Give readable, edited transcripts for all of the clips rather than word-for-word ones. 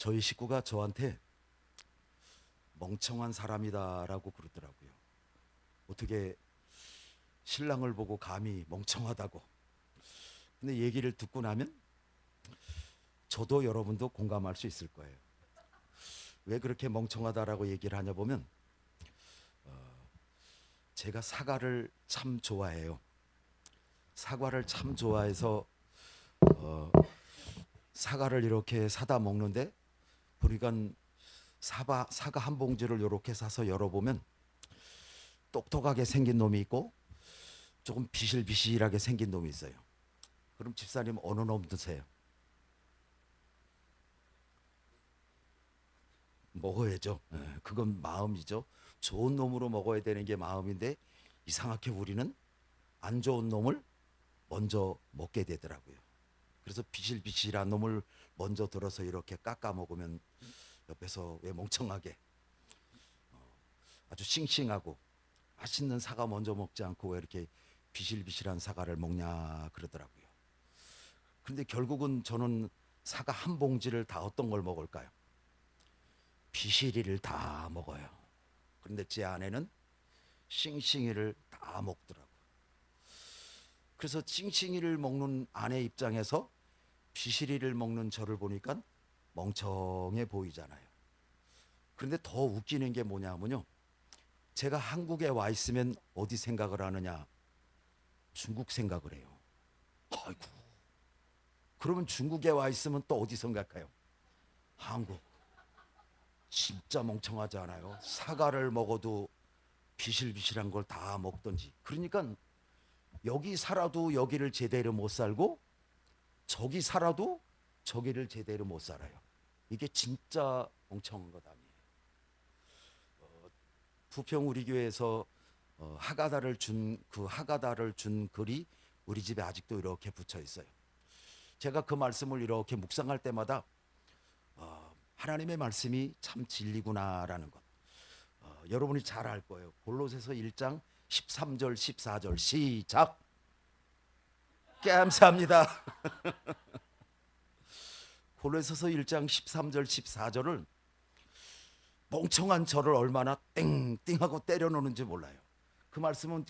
저희 식구가 저한테 멍청한 사람이다라고 그러더라고요. 어떻게 신랑을 보고 감히 멍청하다고. 근데 얘기를 듣고 나면 저도 여러분도 공감할 수 있을 거예요. 왜 그렇게 멍청하다라고 얘기를 하냐 보면 제가 사과를 참 좋아해요. 사과를 참 좋아해서 사과를 이렇게 사다 먹는데 보니까 사과 한 봉지를 이렇게 사서 열어보면 똑똑하게 생긴 놈이 있고 조금 비실비실하게 생긴 놈이 있어요. 그럼 집사님 어느 놈 드세요? 먹어야죠. 그건 마음이죠. 좋은 놈으로 먹어야 되는 게 마음인데 이상하게 우리는 안 좋은 놈을 먼저 먹게 되더라고요. 그래서 비실비실한 놈을 먼저 들어서 이렇게 깎아 먹으면 옆에서 왜 멍청하게 아주 싱싱하고 맛있는 사과 먼저 먹지 않고 왜 이렇게 비실비실한 사과를 먹냐 그러더라고요. 그런데 결국은 저는 사과 한 봉지를 다 어떤 걸 먹을까요? 비실이를 다 먹어요. 그런데 제 아내는 싱싱이를 다 먹더라고요. 그래서 싱싱이를 먹는 아내 입장에서 비실이를 먹는 저를 보니까 멍청해 보이잖아요. 그런데 더 웃기는 게 뭐냐면요, 제가 한국에 와 있으면 어디 생각을 하느냐? 중국 생각을 해요. 아이고, 그러면 중국에 와 있으면 또 어디 생각해요? 한국. 진짜 멍청하지 않아요? 사과를 먹어도 비실비실한 걸 다 먹던지. 그러니까 여기 살아도 여기를 제대로 못 살고 저기 살아도 저기를 제대로 못 살아요. 이게 진짜 멍청한 것 아니에요. 부평 우리 교회에서 하가다를 준 글이 우리 집에 아직도 이렇게 붙여 있어요. 제가 그 말씀을 이렇게 묵상할 때마다 하나님의 말씀이 참 진리구나라는 것. 여러분이 잘 알 거예요. 골로새서 1장 13절 14절 시작. 감사합니다. 골로새서 1장 13절 14절을 멍청한 저를 얼마나 땡땡하고 때려놓는지 몰라요. 그 말씀은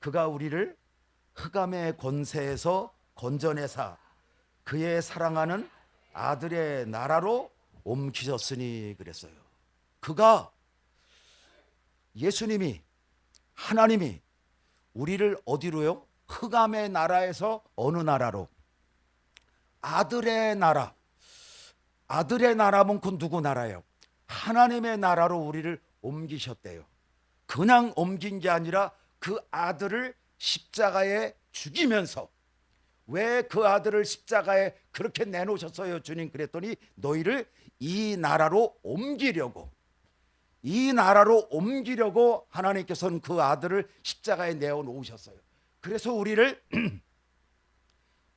그가 우리를 흑암의 권세에서 건져내사 그의 사랑하는 아들의 나라로 옮기셨으니 그랬어요. 그가 예수님이 하나님이 우리를 어디로요? 흑암의 나라에서 어느 나라로? 아들의 나라. 아들의 나라면 그 누구 나라예요? 하나님의 나라로 우리를 옮기셨대요. 그냥 옮긴 게 아니라 그 아들을 십자가에 죽이면서, 왜 그 아들을 십자가에 그렇게 내놓으셨어요 주님? 그랬더니 너희를 이 나라로 옮기려고, 이 나라로 옮기려고 하나님께서는 그 아들을 십자가에 내어놓으셨어요. 그래서 우리를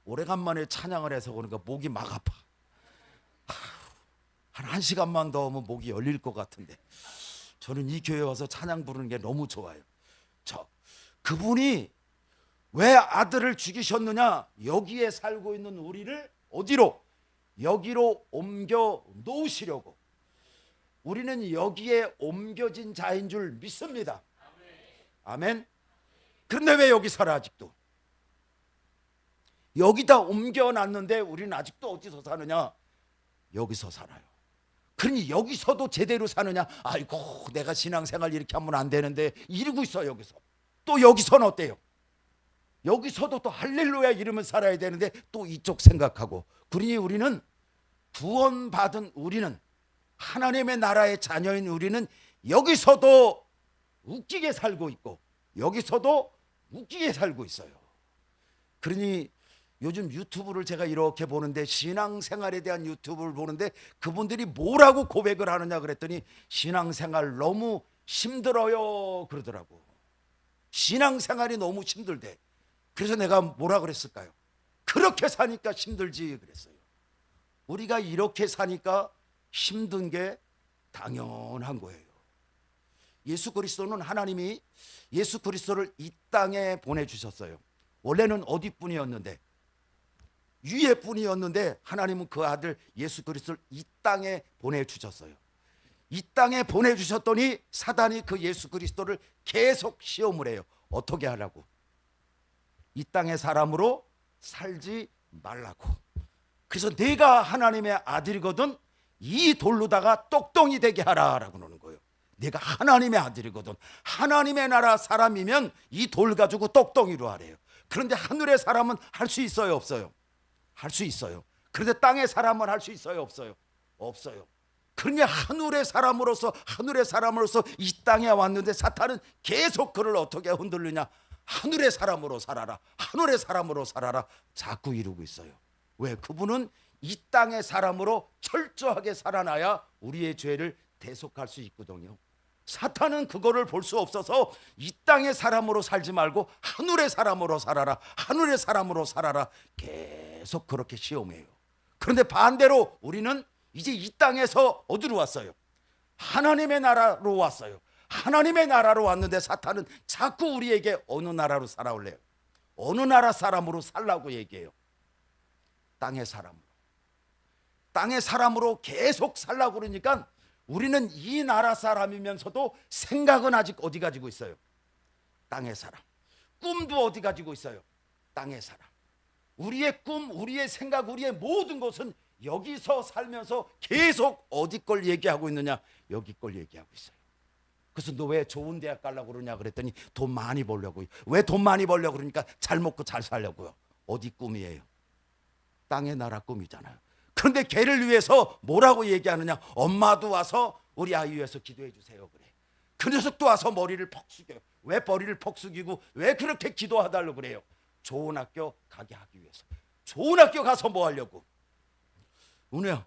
오래간만에 찬양을 해서 그러니까 목이 막 아파. 한 1시간만 더 하면 목이 열릴 것 같은데 저는 이 교회 와서 찬양 부르는 게 너무 좋아요. 그분이 왜 아들을 죽이셨느냐? 여기에 살고 있는 우리를 어디로? 여기로 옮겨 놓으시려고. 우리는 여기에 옮겨진 자인 줄 믿습니다. 아멘. 그런데 왜 여기 살아 아직도? 여기다 옮겨놨는데 우리는 아직도 어디서 사느냐? 여기서 살아요. 그러니 여기서도 제대로 사느냐? 아이고 내가 신앙생활 이렇게 하면 안 되는데 이러고 있어. 여기서 또 여기서는 어때요? 여기서도 또 할렐루야 이러면 살아야 되는데 또 이쪽 생각하고. 그러니 우리는 구원받은 우리는 하나님의 나라의 자녀인 우리는 여기서도 웃기게 살고 있고 여기서도 웃기게 살고 있어요. 그러니 요즘 유튜브를 제가 이렇게 보는데 신앙생활에 대한 유튜브를 보는데 그분들이 뭐라고 고백을 하느냐 그랬더니 신앙생활 너무 힘들어요 그러더라고. 신앙생활이 너무 힘들대. 그래서 내가 뭐라 그랬을까요? 그렇게 사니까 힘들지 그랬어요. 우리가 이렇게 사니까 힘든 게 당연한 거예요. 예수 그리스도는 하나님이 예수 그리스도를 이 땅에 보내주셨어요. 원래는 어디 분이었는데 유예 뿐이었는데 하나님은 그 아들 예수 그리스도를 이 땅에 보내주셨어요. 이 땅에 보내주셨더니 사단이 그 예수 그리스도를 계속 시험을 해요. 어떻게 하라고? 이 땅의 사람으로 살지 말라고. 그래서 내가 하나님의 아들이거든 이 돌로다가 똑똑이 되게 하라라고 그러는 거예요. 내가 하나님의 아들이거든 하나님의 나라 사람이면 이 돌 가지고 똑똑이로 하래요. 그런데 하늘의 사람은 할 수 있어요 없어요? 할 수 있어요. 그런데 땅의 사람은 할 수 있어요 없어요? 없어요. 그러니 하늘의 사람으로서 이 땅에 왔는데 사탄은 계속 그를 어떻게 흔들느냐. 하늘의 사람으로 살아라, 하늘의 사람으로 살아라 자꾸 이루고 있어요. 왜? 그분은 이 땅의 사람으로 철저하게 살아나야 우리의 죄를 대속할 수 있거든요. 사탄은 그거를 볼 수 없어서 이 땅의 사람으로 살지 말고 하늘의 사람으로 살아라, 하늘의 사람으로 살아라 계속 그렇게 시험해요. 그런데 반대로 우리는 이제 이 땅에서 어디로 왔어요? 하나님의 나라로 왔어요. 하나님의 나라로 왔는데 사탄은 자꾸 우리에게 어느 나라로 살아올래요? 어느 나라 사람으로 살라고 얘기해요? 땅의 사람으로. 땅의 사람으로 계속 살라고 그러니까 우리는 이 나라 사람이면서도 생각은 아직 어디 가지고 있어요? 땅의 사람. 꿈도 어디 가지고 있어요? 땅의 사람. 우리의 꿈, 우리의 생각, 우리의 모든 것은 여기서 살면서 계속 어디 걸 얘기하고 있느냐? 여기 걸 얘기하고 있어요. 그래서 너 왜 좋은 대학 가려고 그러냐 그랬더니 돈 많이 벌려고요. 왜 돈 많이 벌려고 그러니까 잘 먹고 잘 살려고요. 어디 꿈이에요? 땅의 나라 꿈이잖아요. 그런데 걔를 위해서 뭐라고 얘기하느냐? 엄마도 와서 우리 아이 위해서 기도해 주세요 그래. 그 녀석도 와서 머리를 퍽 숙여요. 왜 머리를 퍽 숙이고 왜 그렇게 기도하달라고 그래요? 좋은 학교 가게 하기 위해서. 좋은 학교 가서 뭐 하려고? 은혜야,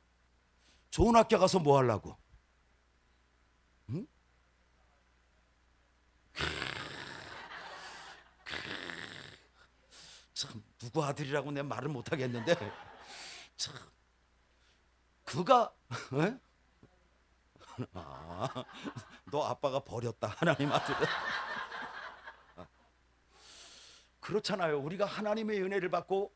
좋은 학교 가서 뭐 하려고? 응? 참 누구 아들이라고 내 말을 못하겠는데 참 그가 너 아빠가 버렸다 하나님 아들을. 그렇잖아요. 우리가 하나님의 은혜를 받고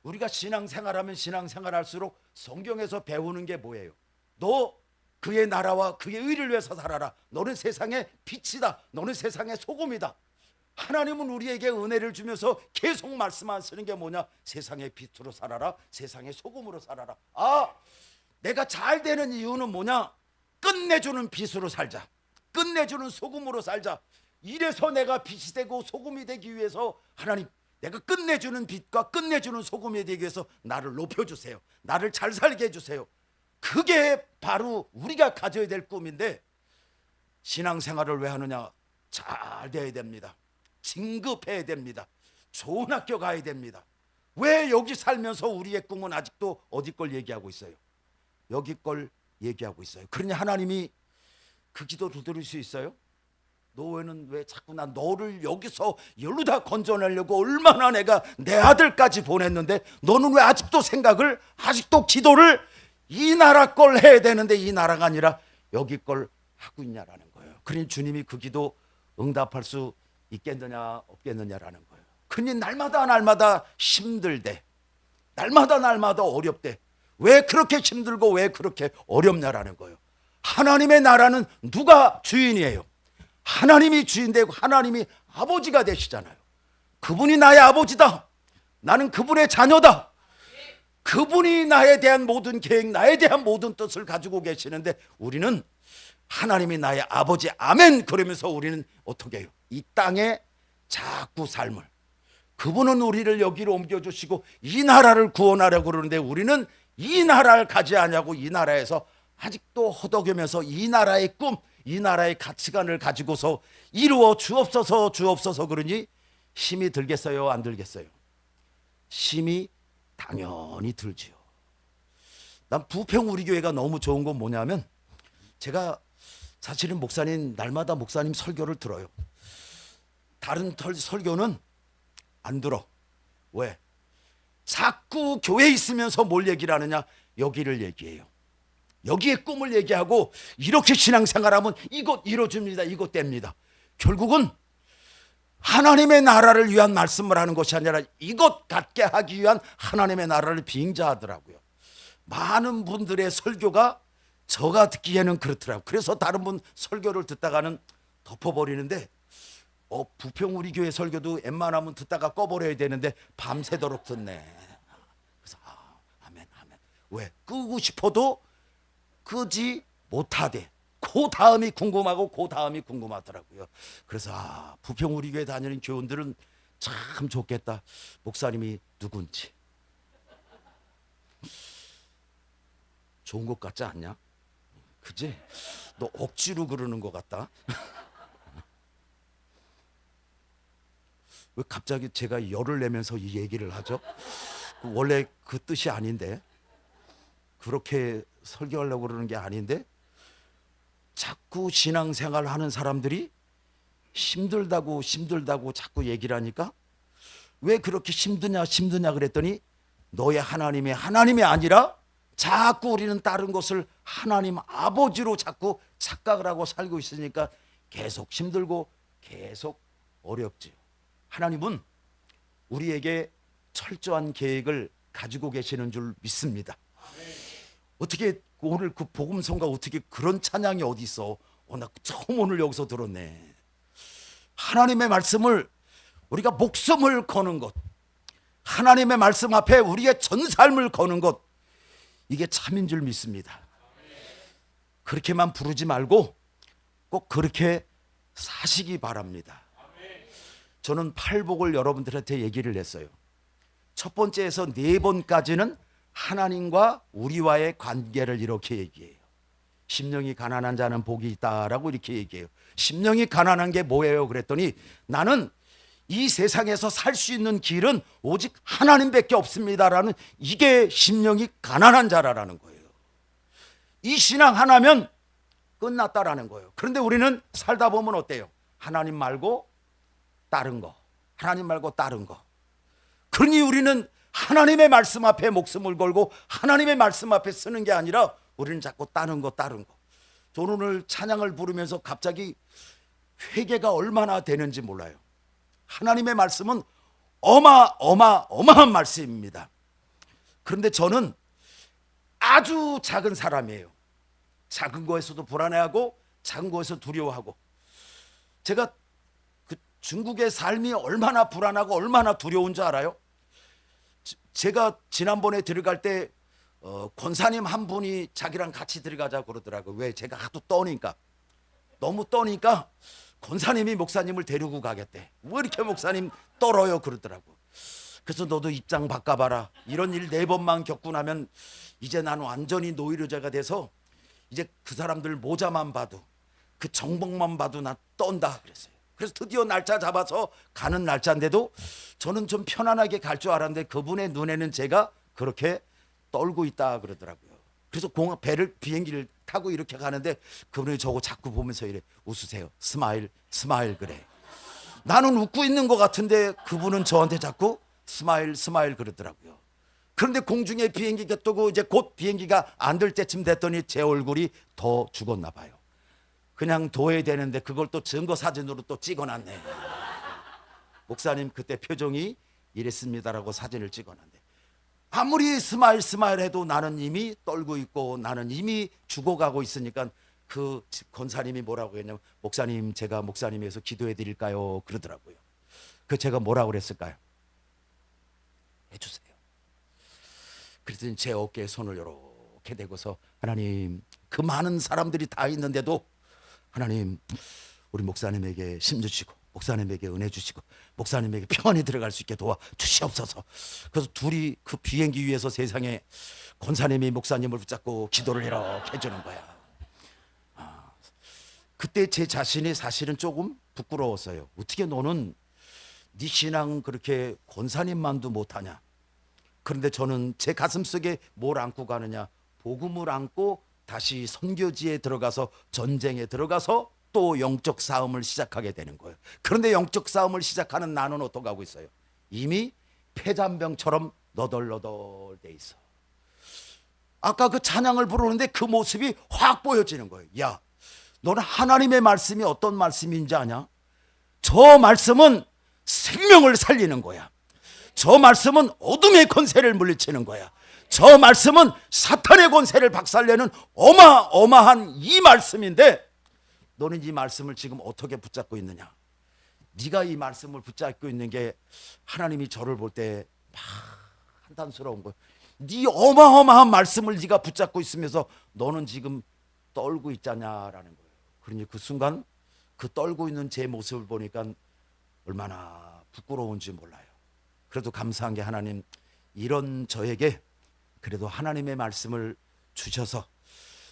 우리가 신앙생활하면 신앙생활할수록 성경에서 배우는 게 뭐예요? 너 그의 나라와 그의 의를 위해서 살아라. 너는 세상의 빛이다. 너는 세상의 소금이다. 하나님은 우리에게 은혜를 주면서 계속 말씀하시는 게 뭐냐? 세상의 빛으로 살아라. 세상의 소금으로 살아라. 내가 잘 되는 이유는 뭐냐? 끝내주는 빛으로 살자. 끝내주는 소금으로 살자. 이래서 내가 빛이 되고 소금이 되기 위해서 하나님 내가 끝내주는 빛과 끝내주는 소금이 되기 위해서 나를 높여주세요. 나를 잘 살게 해주세요. 그게 바로 우리가 가져야 될 꿈인데 신앙생활을 왜 하느냐? 잘 돼야 됩니다. 진급해야 됩니다. 좋은 학교 가야 됩니다. 왜 여기 살면서 우리의 꿈은 아직도 어디 걸 얘기하고 있어요? 여기 걸 얘기하고 있어요. 그러니 하나님이 그 기도를 들을 수 있어요? 너는 왜 자꾸 나 너를 여기서 열루다 건져내려고 얼마나 내가 내 아들까지 보냈는데 너는 왜 아직도 생각을 아직도 기도를 이 나라 걸 해야 되는데 이 나라가 아니라 여기 걸 하고 있냐라는 거예요. 그러니 주님이 그 기도 응답할 수 있겠느냐 없겠느냐라는 거예요. 그러니 날마다 힘들대. 날마다 어렵대. 왜 그렇게 힘들고 왜 그렇게 어렵냐라는 거예요. 하나님의 나라는 누가 주인이에요? 하나님이 주인 되고 하나님이 아버지가 되시잖아요. 그분이 나의 아버지다. 나는 그분의 자녀다. 그분이 나에 대한 모든 계획, 나에 대한 모든 뜻을 가지고 계시는데 우리는 하나님이 나의 아버지 아멘 그러면서 우리는 어떻게 해요? 이 땅에 자꾸 삶을 그분은 우리를 여기로 옮겨주시고 이 나라를 구원하려고 그러는데 우리는 이 나라를 가지 않냐고 이 나라에서 아직도 허덕이면서 이 나라의 꿈, 이 나라의 가치관을 가지고서 이루어 주옵소서 그러니 힘이 들겠어요 안 들겠어요? 힘이 당연히 들지요. 난 부평 우리 교회가 너무 좋은 건 뭐냐면 제가 사실은 날마다 목사님 설교를 들어요. 다른 설교는 안 들어. 왜? 자꾸 교회에 있으면서 뭘 얘기를 하느냐? 여기를 얘기해요. 여기에 꿈을 얘기하고 이렇게 신앙생활하면 이것 이뤄줍니다. 이것 됩니다. 결국은 하나님의 나라를 위한 말씀을 하는 것이 아니라 이것 같게 하기 위한 하나님의 나라를 빙자하더라고요. 많은 분들의 설교가 저가 듣기에는 그렇더라고요. 그래서 다른 분 설교를 듣다가는 덮어버리는데 부평 우리 교회 설교도 웬만하면 듣다가 꺼버려야 되는데 밤새도록 듣네. 그래서 아멘. 왜? 끄고 싶어도 끄지 못하대. 그 다음이 궁금하고 그 다음이 궁금하더라고요. 그래서 부평 우리 교회 다니는 교원들은 참 좋겠다. 목사님이 누군지. 좋은 것 같지 않냐? 그지? 너 억지로 그러는 것 같다. 왜 갑자기 제가 열을 내면서 이 얘기를 하죠? 원래 그 뜻이 아닌데, 그렇게 설교하려고 그러는 게 아닌데, 자꾸 신앙생활 하는 사람들이 힘들다고 자꾸 얘기를 하니까 왜 그렇게 힘드냐 그랬더니 너의 하나님이 아니라 자꾸 우리는 다른 것을 하나님 아버지로 자꾸 착각을 하고 살고 있으니까 계속 힘들고 계속 어렵지요. 하나님은 우리에게 철저한 계획을 가지고 계시는 줄 믿습니다. 어떻게 오늘 그 복음성가 어떻게 그런 찬양이 어디 있어? 나 처음 오늘 여기서 들었네. 하나님의 말씀을 우리가 목숨을 거는 것, 하나님의 말씀 앞에 우리의 전 삶을 거는 것, 이게 참인 줄 믿습니다. 그렇게만 부르지 말고 꼭 그렇게 사시기 바랍니다. 저는 팔복을 여러분들한테 얘기를 했어요. 첫 번째에서 네 번까지는 하나님과 우리와의 관계를 이렇게 얘기해요. 심령이 가난한 자는 복이 있다라고 이렇게 얘기해요. 심령이 가난한 게 뭐예요? 그랬더니 나는 이 세상에서 살 수 있는 길은 오직 하나님밖에 없습니다라는, 이게 심령이 가난한 자라는 거예요. 이 신앙 하나면 끝났다라는 거예요. 그런데 우리는 살다 보면 어때요? 하나님 말고 다른 거, 하나님 말고 다른 거. 그러니 우리는 하나님의 말씀 앞에 목숨을 걸고 하나님의 말씀 앞에 쓰는 게 아니라 우리는 자꾸 다른 거. 저는 오늘 찬양을 부르면서 갑자기 회개가 얼마나 되는지 몰라요. 하나님의 말씀은 어마어마한 말씀입니다. 그런데 저는 아주 작은 사람이에요. 작은 거에서도 불안해하고 작은 거에서 두려워하고. 제가 그 중국의 삶이 얼마나 불안하고 얼마나 두려운 줄 알아요? 제가 지난번에 들어갈 때 권사님 한 분이 자기랑 같이 들어가자고 그러더라고요. 왜? 제가 하도 너무 떠니까 권사님이 목사님을 데리고 가겠대. 왜 이렇게 목사님 떨어요? 그러더라고. 그래서 너도 입장 바꿔봐라. 이런 일 4번만 겪고 나면 이제 나는 완전히 노이로제가 돼서 이제 그 사람들 모자만 봐도 그 정복만 봐도 나 떤다 그랬어요. 그래서 드디어 날짜 잡아서 가는 날짜인데도 저는 좀 편안하게 갈 줄 알았는데 그분의 눈에는 제가 그렇게 떨고 있다 그러더라고요. 그래서 비행기를 타고 이렇게 가는데 그분이 저거 자꾸 보면서 이래 웃으세요. 스마일 그래. 나는 웃고 있는 것 같은데 그분은 저한테 자꾸 스마일 그러더라고요. 그런데 공중에 비행기가 뜨고 이제 곧 비행기가 안 될 때쯤 됐더니 제 얼굴이 더 죽었나 봐요. 그냥 둬야 되는데 그걸 또 증거 사진으로 또 찍어놨네. 목사님 그때 표정이 이랬습니다라고 사진을 찍어놨는데 아무리 스마일 해도 나는 이미 떨고 있고 나는 이미 죽어가고 있으니까 그 권사님이 뭐라고 했냐면 목사님 제가 목사님 위해서 기도해 드릴까요? 그러더라고요. 그 제가 뭐라고 그랬을까요? 해주세요. 그랬더니 제 어깨에 손을 이렇게 대고서 하나님 그 많은 사람들이 다 있는데도 하나님 우리 목사님에게 힘 주시고 목사님에게 은혜 주시고 목사님에게 평안히 들어갈 수 있게 도와 주시옵소서. 그래서 둘이 그 비행기 위에서 세상에 권사님이 목사님을 붙잡고 기도를 이렇게 해주는 거야. 그때 제 자신이 사실은 조금 부끄러웠어요. 어떻게 너는 네 신앙 그렇게 권사님만도 못하냐. 그런데 저는 제 가슴속에 뭘 안고 가느냐, 복음을 안고 다시 선교지에 들어가서 전쟁에 들어가서 또 영적 싸움을 시작하게 되는 거예요. 그런데 영적 싸움을 시작하는 나는 어떻게 하고 있어요? 이미 폐잔병처럼 너덜너덜 돼 있어. 아까 그 찬양을 부르는데 그 모습이 확 보여지는 거예요. 야, 너는 하나님의 말씀이 어떤 말씀인지 아냐? 저 말씀은 생명을 살리는 거야. 저 말씀은 어둠의 권세를 물리치는 거야. 저 말씀은 사탄의 권세를 박살내는 어마어마한 이 말씀인데, 너는 이 말씀을 지금 어떻게 붙잡고 있느냐? 네가 이 말씀을 붙잡고 있는 게 하나님이 저를 볼 때 막 한탄스러운 거예요. 네 어마어마한 말씀을 네가 붙잡고 있으면서 너는 지금 떨고 있잖냐라는 거예요. 그러니 그 순간 그 떨고 있는 제 모습을 보니까 얼마나 부끄러운지 몰라요. 그래도 감사한 게 하나님 이런 저에게 그래도 하나님의 말씀을 주셔서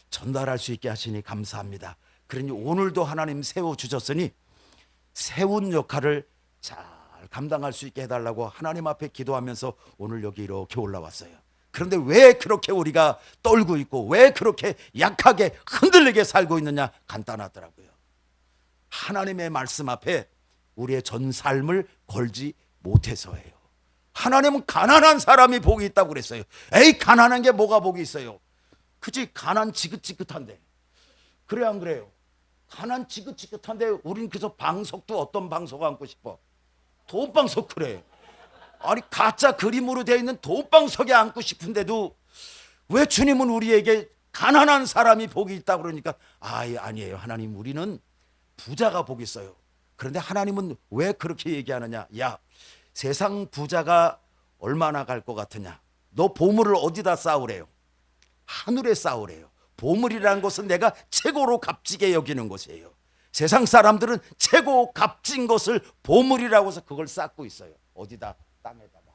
전달할 수 있게 하시니 감사합니다. 그러니 오늘도 하나님 세워주셨으니 세운 역할을 잘 감당할 수 있게 해달라고 하나님 앞에 기도하면서 오늘 여기 이렇게 올라왔어요. 그런데 왜 그렇게 우리가 떨고 있고 왜 그렇게 약하게 흔들리게 살고 있느냐? 간단하더라고요. 하나님의 말씀 앞에 우리의 전 삶을 걸지 못해서예요. 하나님은 가난한 사람이 복이 있다고 그랬어요. 에이, 가난한 게 뭐가 복이 있어요? 그치, 가난 지긋지긋한데. 그래 안 그래요? 가난 지긋지긋한데 우린 그래서 방석도 어떤 방석 안고 싶어? 돈방석. 그래. 아니 가짜 그림으로 되어 있는 돈방석에 앉고 싶은데도 왜 주님은 우리에게 가난한 사람이 복이 있다고 그러니까 아니에요. 하나님, 우리는 부자가 복이 있어요. 그런데 하나님은 왜 그렇게 얘기하느냐? 야, 세상 부자가 얼마나 갈 것 같으냐? 너 보물을 어디다 쌓으래요? 하늘에 쌓으래요. 보물이라는 것은 내가 최고로 값지게 여기는 것이에요. 세상 사람들은 최고 값진 것을 보물이라고 해서 그걸 쌓고 있어요. 어디다? 땅에다가.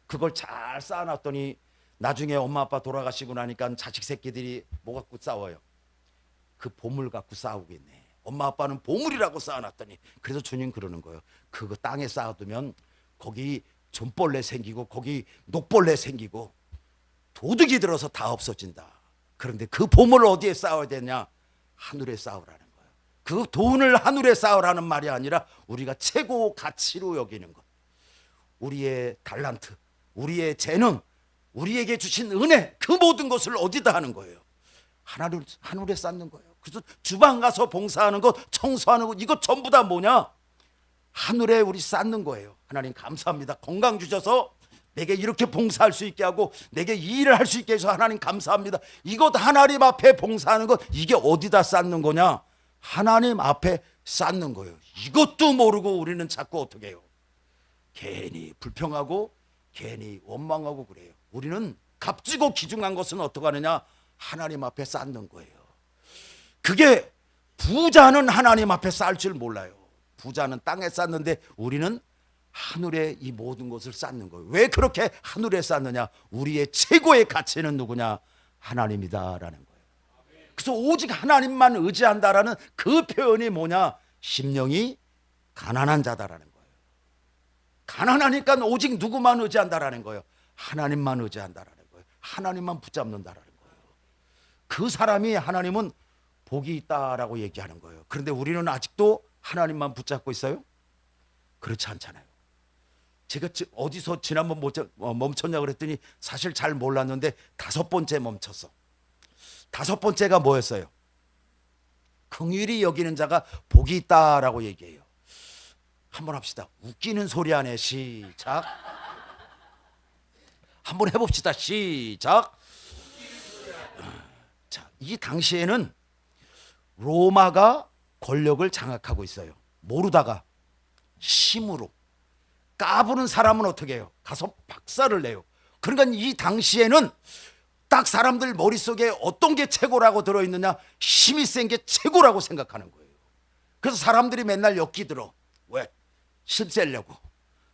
그걸 잘 쌓아놨더니 나중에 엄마 아빠 돌아가시고 나니까 자식 새끼들이 뭐 갖고 싸워요? 그 보물 갖고 싸우겠네. 엄마 아빠는 보물이라고 쌓아놨더니. 그래서 주님 그러는 거예요. 그거 땅에 쌓아두면 거기 좀벌레 생기고 거기 녹벌레 생기고 도둑이 들어서 다 없어진다. 그런데 그 보물을 어디에 쌓아야 되냐? 하늘에 쌓으라는 거예요. 그 돈을 하늘에 쌓으라는 말이 아니라 우리가 최고 가치로 여기는 것, 우리의 달란트, 우리의 재능, 우리에게 주신 은혜, 그 모든 것을 어디다 하는 거예요? 하늘에 쌓는 거예요. 그래서 주방 가서 봉사하는 것, 청소하는 것, 이거 전부 다 뭐냐? 하늘에 우리 쌓는 거예요. 하나님 감사합니다. 건강 주셔서 내게 이렇게 봉사할 수 있게 하고 내게 이 일을 할 수 있게 해서 하나님 감사합니다. 이것 하나님 앞에 봉사하는 것, 이게 어디다 쌓는 거냐? 하나님 앞에 쌓는 거예요. 이것도 모르고 우리는 자꾸 어떻게 해요? 괜히 불평하고 괜히 원망하고 그래요. 우리는 값지고 귀중한 것은 어떻게 하느냐? 하나님 앞에 쌓는 거예요. 그게 부자는 하나님 앞에 쌓을 줄 몰라요. 부자는 땅에 쌓는데 우리는 하늘에 이 모든 것을 쌓는 거예요. 왜 그렇게 하늘에 쌓느냐? 우리의 최고의 가치는 누구냐? 하나님이다라는 거예요. 그래서 오직 하나님만 의지한다라는 그 표현이 뭐냐? 심령이 가난한 자다라는 거예요. 가난하니까 오직 누구만 의지한다라는 거예요? 하나님만 의지한다라는 거예요. 하나님만 붙잡는다라는 거예요. 그 사람이 하나님은 복이 있다라고 얘기하는 거예요. 그런데 우리는 아직도 하나님만 붙잡고 있어요? 그렇지 않잖아요. 제가 어디서 지난번 멈췄냐 그랬더니 사실 잘 몰랐는데 5번째 멈췄어. 5번째가 뭐였어요? 긍휼히 여기는 자가 복이 있다라고 얘기해요. 한번 합시다. 웃기는 소리 안에 시작. 한번 해봅시다. 시작. 자, 이 당시에는 로마가 권력을 장악하고 있어요. 모르다가 힘으로. 까부는 사람은 어떻게 해요? 가서 박살을 내요. 그러니까 이 당시에는 딱 사람들 머릿속에 어떤 게 최고라고 들어있느냐? 힘이 센 게 최고라고 생각하는 거예요. 그래서 사람들이 맨날 엮이들어. 왜? 힘 세려고.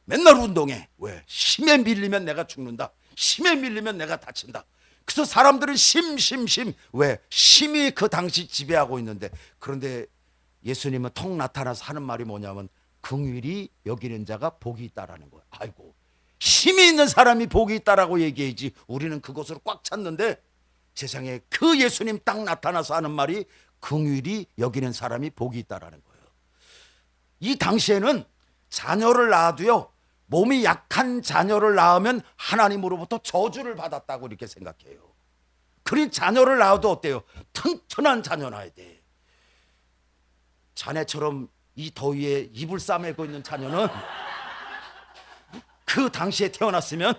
맨날 운동해. 왜? 힘에 밀리면 내가 죽는다. 힘에 밀리면 내가 다친다. 그래서 사람들은 힘. 왜? 힘이 그 당시 지배하고 있는데, 그런데 예수님은 턱 나타나서 하는 말이 뭐냐면 긍휼히 여기는 자가 복이 있다라는 거예요. 아이고, 힘이 있는 사람이 복이 있다라고 얘기해야지 우리는 그것으로 꽉 찼는데, 세상에 그 예수님 딱 나타나서 하는 말이 긍휼히 여기는 사람이 복이 있다라는 거예요. 이 당시에는 자녀를 낳아도요, 몸이 약한 자녀를 낳으면 하나님으로부터 저주를 받았다고 이렇게 생각해요. 그러니 자녀를 낳아도 어때요? 튼튼한 자녀 낳아야 돼. 자네처럼 이 더위에 이불 싸매고 있는 자녀는 그 당시에 태어났으면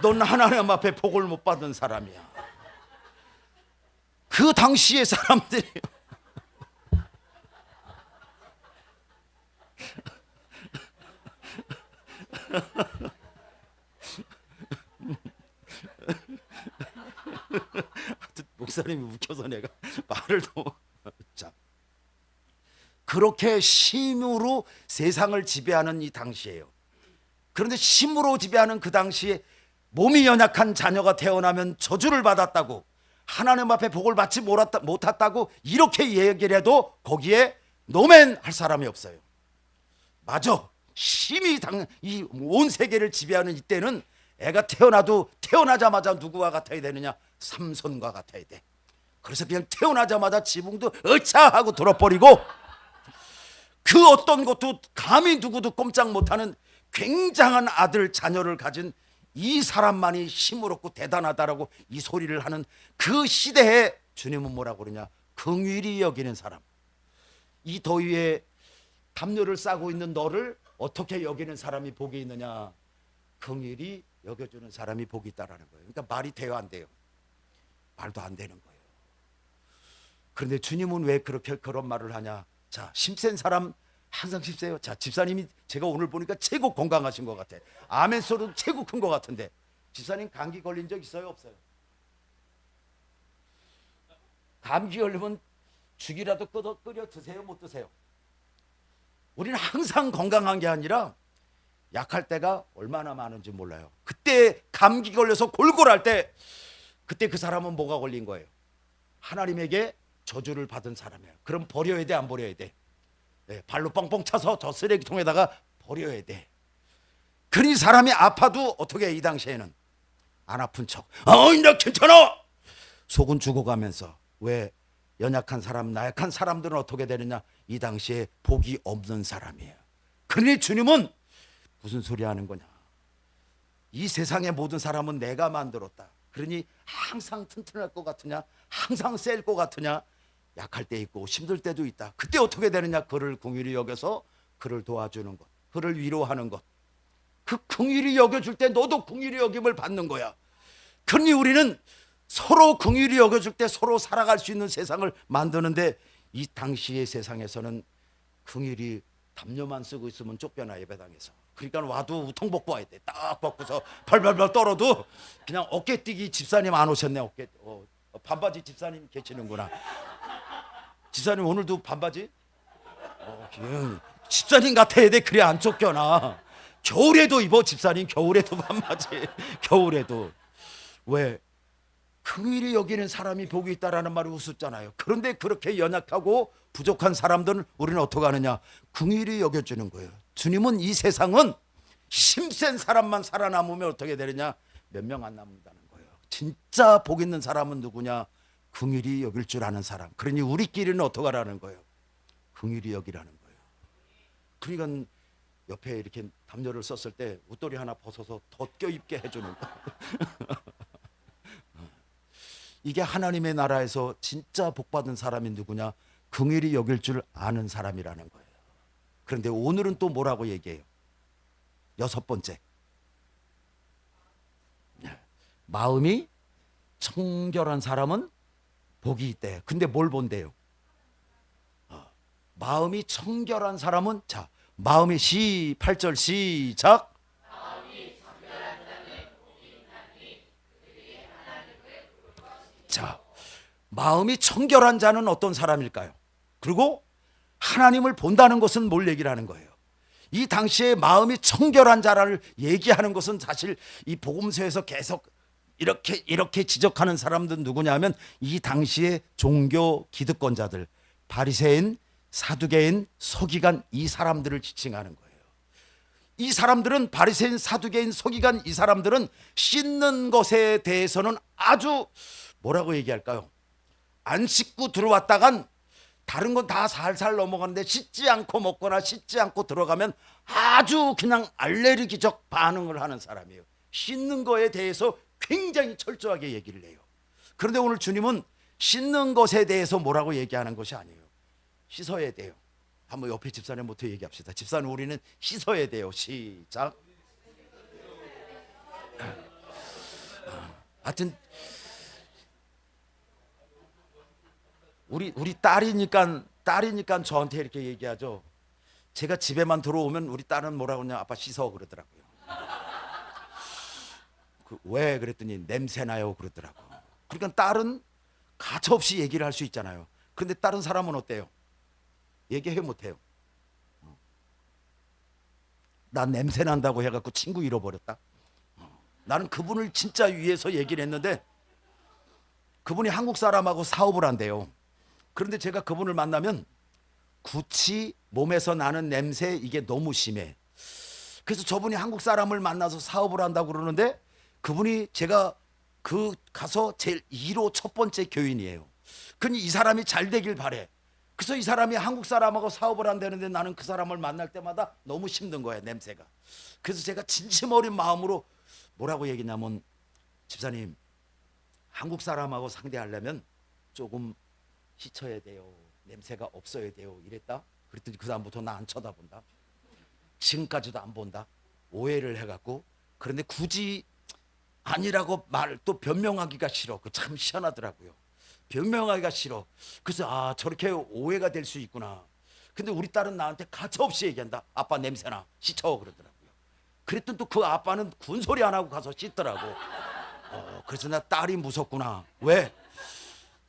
넌 하나님 앞에 복을 못 받은 사람이야. 그 당시의 사람들이 목사님이 웃겨서 내가 말을 자, 그렇게 힘으로 세상을 지배하는 이 당시예요. 그런데 힘으로 지배하는 그 당시에 몸이 연약한 자녀가 태어나면 저주를 받았다고, 하나님 앞에 복을 받지 못했다고 이렇게 얘기를 해도 거기에 노멘 할 사람이 없어요. 맞아. 힘이 이 온 세계를 지배하는 이때는 애가 태어나도 태어나자마자 누구와 같아야 되느냐? 삼손과 같아야 돼. 그래서 그냥 태어나자마자 지붕도 으차 하고 들어버리고 그 어떤 것도 감히 누구도 꼼짝 못하는 굉장한 아들 자녀를 가진 이 사람만이 힘을 얻고 대단하다라고 이 소리를 하는 그 시대에 주님은 뭐라고 그러냐? 긍휼히 여기는 사람. 이 더위에 담요를 싸고 있는 너를 어떻게 여기는 사람이 복이 있느냐? 긍휼히 여겨주는 사람이 복이 있다라는 거예요. 그러니까 말이 돼요, 안 돼요? 말도 안 되는 거예요. 그런데 주님은 왜 그렇게 그런 말을 하냐? 자, 힘센 사람 항상 힘세요. 자, 집사님이 제가 오늘 보니까 최고 건강하신 것 같아. 아멘 소리도 최고 큰 것 같은데 집사님 감기 걸린 적 있어요, 없어요? 감기 걸리면 죽이라도 끓여 드세요, 못 드세요? 우리는 항상 건강한 게 아니라 약할 때가 얼마나 많은지 몰라요. 그때 감기 걸려서 골골할 때 그때 그 사람은 뭐가 걸린 거예요? 하나님에게 저주를 받은 사람이에요. 그럼 버려야 돼, 안 버려야 돼? 네, 발로 뻥뻥 차서 저 쓰레기통에다가 버려야 돼. 그러니 사람이 아파도 어떻게 해? 이 당시에는 안 아픈 척, 나 괜찮아! 속은 죽어가면서. 왜? 연약한 사람, 나약한 사람들은 어떻게 되느냐? 이 당시에 복이 없는 사람이에요. 그러니 주님은 무슨 소리 하는 거냐? 이 세상의 모든 사람은 내가 만들었다. 그러니 항상 튼튼할 것 같으냐? 항상 셀 것 같으냐? 약할 때 있고 힘들 때도 있다. 그때 어떻게 되느냐? 그를 긍휼히 여겨서 그를 도와주는 것, 그를 위로하는 것. 그 긍휼히 여겨줄 때 너도 긍휼히 여김을 받는 거야. 그러니 우리는 서로 긍휼히 여겨줄 때 서로 살아갈 수 있는 세상을 만드는데 이 당시의 세상에서는 긍휼히 담요만 쓰고 있으면 쫓겨나, 예배당에서. 그러니까 와도 우통 벗고 와야 돼. 딱 벗고서 발발발 떨어도 그냥 어깨뛰기. 집사님 안 오셨네. 반바지 집사님 계시는구나. 집사님 오늘도 반바지? 집사님 같아야 돼. 그래 안 쫓겨나. 겨울에도 입어. 집사님 겨울에도 반바지. 겨울에도. 왜? 긍휼히 여기는 사람이 복이 있다라는 말을 우습잖아요. 그런데 그렇게 연약하고 부족한 사람들은 우리는 어떻게 하느냐? 긍휼히 여겨주는 거예요. 주님은 이 세상은 힘센 사람만 살아남으면 어떻게 되느냐? 몇 명 안 남는다는 거예요. 진짜 복 있는 사람은 누구냐? 긍휼히 여길 줄 아는 사람. 그러니 우리끼리는 어떻게 하라는 거예요? 긍휼히 여기라는 거예요. 그러니까 옆에 이렇게 담요를 썼을 때 웃돌이 하나 벗어서 더 껴입게 해주는 거예요. 이게 하나님의 나라에서 진짜 복받은 사람이 누구냐? 긍휼히 여길 줄 아는 사람이라는 거예요. 그런데 오늘은 또 뭐라고 얘기해요? 6번째, 마음이 청결한 사람은 복이 있대. 근데 뭘 본대요? 마음이 청결한 사람은, 자, 마음이 8절 시작. 자, 마음이 청결한 자는 어떤 사람일까요? 그리고 하나님을 본다는 것은 뭘 얘기를 하는 거예요? 이 당시에 마음이 청결한 자를 얘기하는 것은 사실 이 복음서에서 계속 이렇게 지적하는 사람들은 누구냐면 이 당시에 종교 기득권자들, 바리새인, 사두개인, 서기관, 이 사람들을 지칭하는 거예요. 이 사람들은, 바리새인, 사두개인, 서기관, 이 사람들은 씻는 것에 대해서는 아주 뭐라고 얘기할까요? 안 씻고 들어왔다간 다른 건 다 살살 넘어가는데 씻지 않고 먹거나 씻지 않고 들어가면 아주 그냥 알레르기적 반응을 하는 사람이에요. 씻는 거에 대해서 굉장히 철저하게 얘기를 해요. 그런데 오늘 주님은 씻는 것에 대해서 뭐라고 얘기하는 것이 아니에요. 씻어야 돼요. 한번 옆에 집사님부터 얘기합시다. 집사님, 우리는 씻어야 돼요. 시작. 하여튼 우리 딸이니까 저한테 이렇게 얘기하죠. 제가 집에만 들어오면 우리 딸은 뭐라고 하냐, 아빠 씻어 그러더라고요. 왜 그랬더니 냄새나요 그러더라고. 그러니까 딸은 가차없이 얘기를 할 수 있잖아요. 그런데 다른 사람은 어때요? 얘기해 못해요. 나 냄새 난다고 해갖고 친구 잃어버렸다. 나는 그분을 진짜 위해서 얘기를 했는데 그분이 한국 사람하고 사업을 한대요. 그런데 제가 그분을 만나면 구치 몸에서 나는 냄새 이게 너무 심해. 그래서 저분이 한국 사람을 만나서 사업을 한다고 그러는데 그분이 제가 가서 제일 1호 첫 번째 교인이에요. 그러니 이 사람이 잘 되길 바래. 그래서 이 사람이 한국 사람하고 사업을 한다는데 나는 그 사람을 만날 때마다 너무 힘든 거야, 냄새가. 그래서 제가 진심 어린 마음으로 뭐라고 얘기냐면, 집사님, 한국 사람하고 상대하려면 조금 씻어야 돼요. 냄새가 없어야 돼요. 이랬다. 그랬더니 그 다음부터 나 안 쳐다본다. 지금까지도 안 본다. 오해를 해갖고. 그런데 굳이 아니라고 말 또 변명하기가 싫어. 그 참 희한하더라고요. 변명하기가 싫어. 그래서 저렇게 오해가 될 수 있구나. 근데 우리 딸은 나한테 가차없이 얘기한다. 아빠 냄새나 씻어 그러더라고요. 그랬더니 또 그 아빠는 군소리 안 하고 가서 씻더라고. 그래서 나 딸이 무섭구나. 왜?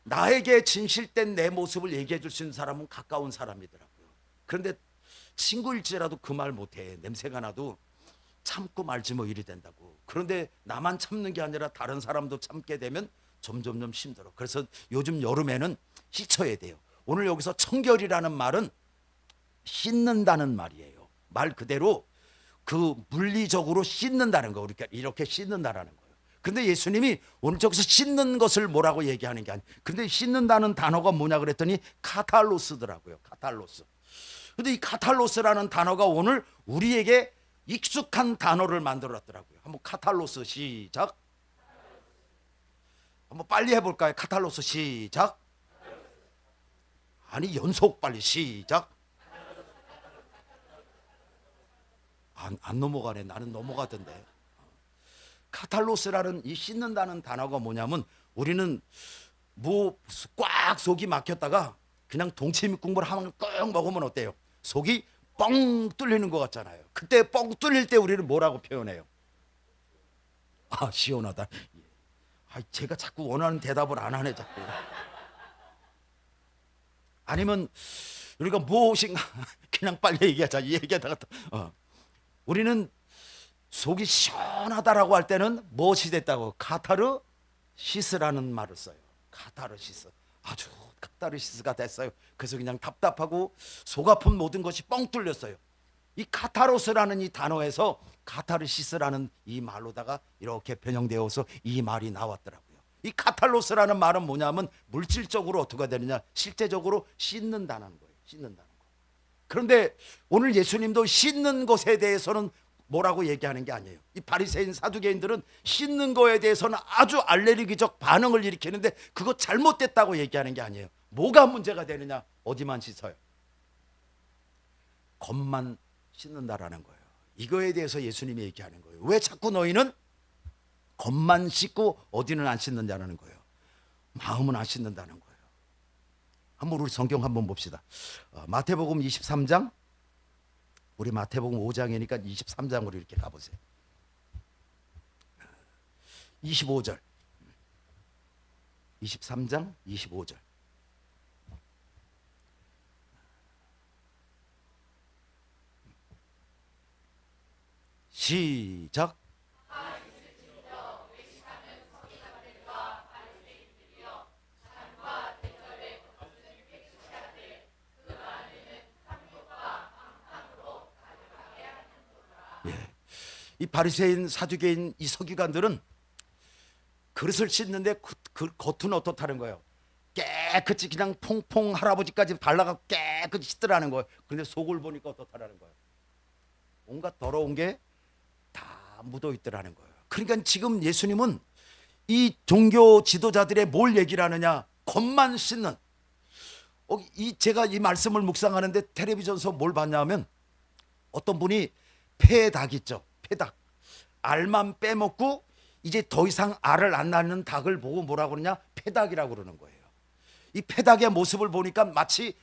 나에게 진실된 내 모습을 얘기해 줄 수 있는 사람은 가까운 사람이더라고요. 그런데 친구일지라도 그 말 못해. 냄새가 나도 참고 말지 뭐 이리 된다고. 그런데 나만 참는 게 아니라 다른 사람도 참게 되면 점점점 힘들어. 그래서 요즘 여름에는 씻어야 돼요. 오늘 여기서 청결이라는 말은 씻는다는 말이에요. 말 그대로 그 물리적으로 씻는다는 거. 그러니까 이렇게 씻는다라는 거예요. 근데 예수님이 오늘 저기서 씻는 것을 뭐라고 얘기하는 게 아니에요. 근데 씻는다는 단어가 뭐냐 그랬더니 카탈로스더라고요. 카탈로스. 근데 이 카탈로스라는 단어가 오늘 우리에게 익숙한 단어를 만들었더라고요. 한번 카탈로스 시작. 한번 빨리 해볼까요? 카탈로스 시작. 아니 연속 빨리 시작. 안 넘어가네. 나는 넘어가던데. 카탈로스라는 이 씻는다는 단어가 뭐냐면, 우리는 뭐 꽉 속이 막혔다가 그냥 동치미국물 하나 꾹 먹으면 어때요? 속이 뻥 뚫리는 것 같잖아요. 그때 뻥 뚫릴 때 우리는 뭐라고 표현해요? 시원하다. 제가 자꾸 원하는 대답을 안 하네 자꾸. 아니면 우리가 무엇인가 그냥 빨리 얘기하자. 얘기하다가 우리는 속이 시원하다라고 할 때는 무엇이 됐다고? 카타르시스라는 말을 써요. 카타르시스. 아주 카타르시스가 됐어요. 그래서 그냥 답답하고 속 아픈 모든 것이 뻥 뚫렸어요. 이 카타로스라는 이 단어에서 카타르시스라는 이 말로다가 이렇게 변형되어서 이 말이 나왔더라고요. 이 카탈로스라는 말은 뭐냐면 물질적으로 어떻게 되느냐, 실제적으로 씻는다는 거예요. 씻는다는 거. 그런데 오늘 예수님도 씻는 것에 대해서는 뭐라고 얘기하는 게 아니에요. 이 바리새인 사두개인들은 씻는 거에 대해서는 아주 알레르기적 반응을 일으키는데 그거 잘못됐다고 얘기하는 게 아니에요. 뭐가 문제가 되느냐? 어디만 씻어요? 겉만 씻는다라는 거예요. 이거에 대해서 예수님이 얘기하는 거예요. 왜 자꾸 너희는 겉만 씻고 어디는 안 씻는다는 거예요? 마음은 안 씻는다는 거예요. 한번 우리 성경 한번 봅시다. 마태복음 23장. 우리 마태복음 5장이니까 23장으로 이렇게 가보세요. 25절. 23장 25절. 시작. 이 바리새인 사두개인 이 서기관들은 그릇을 씻는데 그 겉은 어떻다는 거예요? 깨끗이 그냥 퐁퐁 할아버지까지 발라갖고 깨끗이 씻더라는 거예요. 그런데 속을 보니까 어떻다라는 거예요? 온갖 더러운 게 다 묻어 있더라는 거예요. 그러니까 지금 예수님은 이 종교 지도자들의 뭘 얘기를 하느냐? 겉만 씻는, 제가 이 말씀을 묵상하는데 텔레비전에서 뭘 봤냐면 어떤 분이 폐닭 있죠. 폐닭. 알만 빼먹고 이제 더 이상 알을 안 낳는 닭을 보고 뭐라고 그러냐? 폐닭이라고 그러는 거예요. 이 폐닭의 모습을 보니까 마치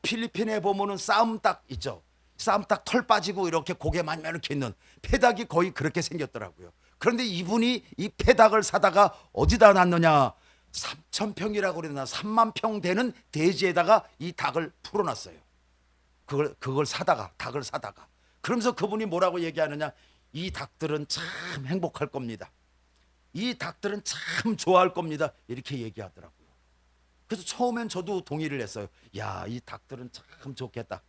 필리핀에 보면은 싸움닭 있죠. 싸움닭 털 빠지고 이렇게 고개만 이렇게 있는 폐닭이 거의 그렇게 생겼더라고요. 그런데 이분이 이 폐닭을 사다가 어디다 놨느냐? 3,000평이라고 그러나 3만 평 되는 대지에다가 이 닭을 풀어놨어요. 그걸 사다가 닭을 사다가 그러면서 그분이 뭐라고 얘기하느냐? 이 닭들은 참 행복할 겁니다. 이 닭들은 참 좋아할 겁니다. 이렇게 얘기하더라고요. 그래서 처음엔 저도 동의를 했어요. 야, 이 닭들은 참 좋겠다.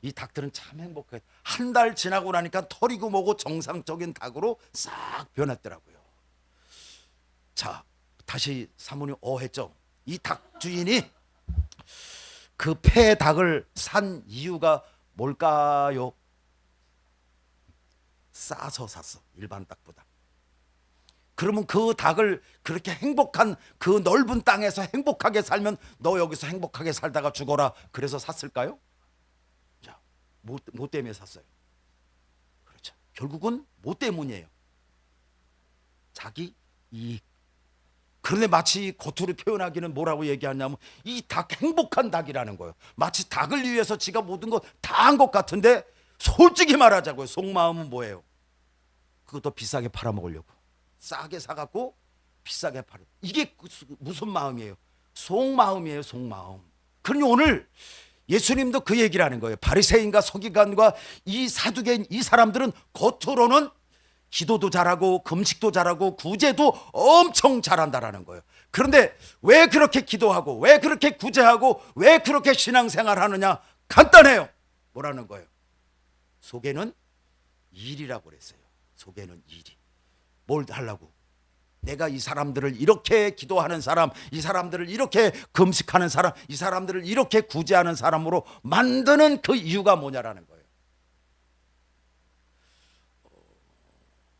이 닭들은 참 행복해. 한 달 지나고 나니까 털이고 뭐고 정상적인 닭으로 싹 변했더라고요. 자, 다시 사모님 했죠. 이 닭 주인이 그 폐 닭을 산 이유가 뭘까요? 싸서 샀어. 일반 닭보다. 그러면 그 닭을 그렇게 행복한 그 넓은 땅에서 행복하게 살면 너 여기서 행복하게 살다가 죽어라. 그래서 샀을까요? 자, 뭐 때문에 샀어요? 그렇죠. 결국은 뭐 때문이에요? 자기 이익. 그런데 마치 겉으로 표현하기는 뭐라고 얘기하냐면 이 닭 행복한 닭이라는 거예요. 마치 닭을 위해서 지가 모든 거 다 한 것 같은데 솔직히 말하자고요. 속마음은 뭐예요? 그것도 비싸게 팔아먹으려고. 싸게 사갖고 비싸게 팔아. 이게 무슨 마음이에요? 속마음이에요. 속마음. 그러니 오늘 예수님도 그 얘기를 하는 거예요. 바리새인과 서기관과 이 사두개인 이 사람들은 겉으로는 기도도 잘하고 금식도 잘하고 구제도 엄청 잘한다라는 거예요. 그런데 왜 그렇게 기도하고 왜 그렇게 구제하고 왜 그렇게 신앙생활 하느냐? 간단해요. 뭐라는 거예요? 속에는 일이라고 그랬어요. 속에는 일이. 뭘 하려고? 내가 이 사람들을 이렇게 기도하는 사람, 이 사람들을 이렇게 금식하는 사람, 이 사람들을 이렇게 구제하는 사람으로 만드는 그 이유가 뭐냐라는 거예요.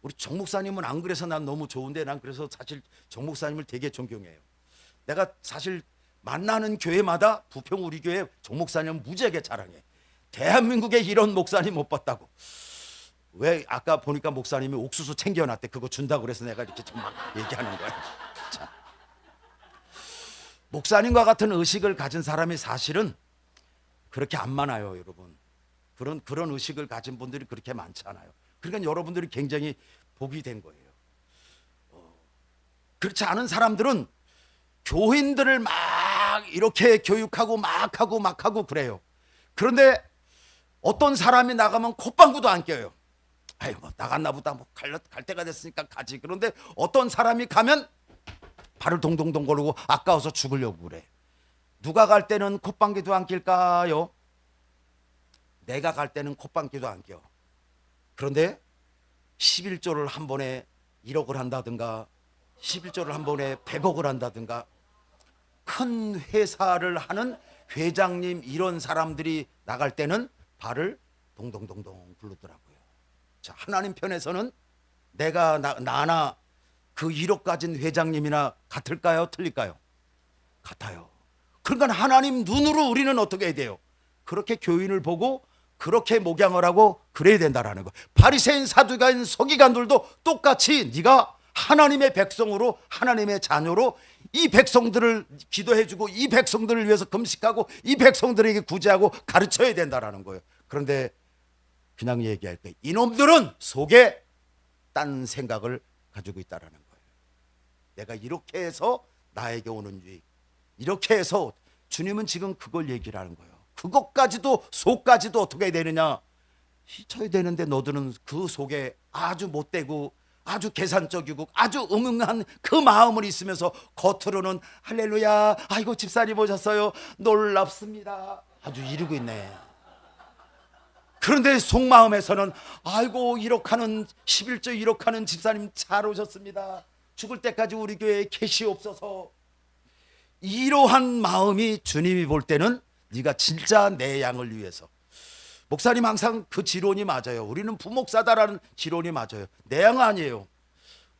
우리 정 목사님은 안 그래서 난 너무 좋은데 난 그래서 사실 정 목사님을 되게 존경해요. 내가 사실 만나는 교회마다 부평 우리 교회 정 목사님은 무지하게 자랑해. 대한민국에 이런 목사님 못 봤다고. 왜 아까 보니까 목사님이 옥수수 챙겨놨대. 그거 준다고 그래서 내가 이렇게 막 얘기하는 거야. 자, 목사님과 같은 의식을 가진 사람이 사실은 그렇게 안 많아요, 여러분. 그런 의식을 가진 분들이 그렇게 많지 않아요. 그러니까 여러분들이 굉장히 복이 된 거예요. 그렇지 않은 사람들은 교인들을 막 이렇게 교육하고 막 하고 그래요. 그런데 어떤 사람이 나가면 콧방구도 안 껴요. 아이 뭐 나갔나 보다 뭐 갈 때가 됐으니까 가지. 그런데 어떤 사람이 가면 발을 동동동 거르고 아까워서 죽으려고 그래. 누가 갈 때는 콧방귀도 안 낄까요? 내가 갈 때는 콧방귀도 안 껴. 그런데 11조를 한 번에 1억을 한다든가 11조를 한 번에 100억을 한다든가 큰 회사를 하는 회장님 이런 사람들이 나갈 때는 발을 동동동동 굴르더라고요. 자, 하나님 편에서는 내가 나나 그 1억 가진 회장님이나 같을까요? 틀릴까요? 같아요. 그러니까 하나님 눈으로 우리는 어떻게 해야 돼요? 그렇게 교인을 보고 그렇게 목양을 하고 그래야 된다라는 거. 바리새인 사두개인 서기관들도 똑같이 네가 하나님의 백성으로 하나님의 자녀로 이 백성들을 기도해주고 이 백성들을 위해서 금식하고 이 백성들에게 구제하고 가르쳐야 된다라는 거예요. 그런데 그냥 얘기할 거예요. 이놈들은 속에 딴 생각을 가지고 있다라는 거예요. 내가 이렇게 해서 나에게 오는 유익, 이렇게 해서 주님은 지금 그걸 얘기를 하는 거예요. 그것까지도 속까지도 어떻게 되느냐? 휘쳐야 되는데 너들은 그 속에 아주 못되고 아주 계산적이고 아주 음흉한 그 마음을 있으면서 겉으로는 할렐루야, 아이고 집사님 오셨어요, 놀랍습니다, 아주 이러고 있네. 그런데 속마음에서는 아이고 1억 하는 11조 1억 하는 집사님 잘 오셨습니다, 죽을 때까지 우리 교회에 계시옵소서. 이러한 마음이 주님이 볼 때는 네가 진짜 내 양을 위해서. 목사님 항상 그 지론이 맞아요. 우리는 부목사다라는 지론이 맞아요. 내 양 아니에요.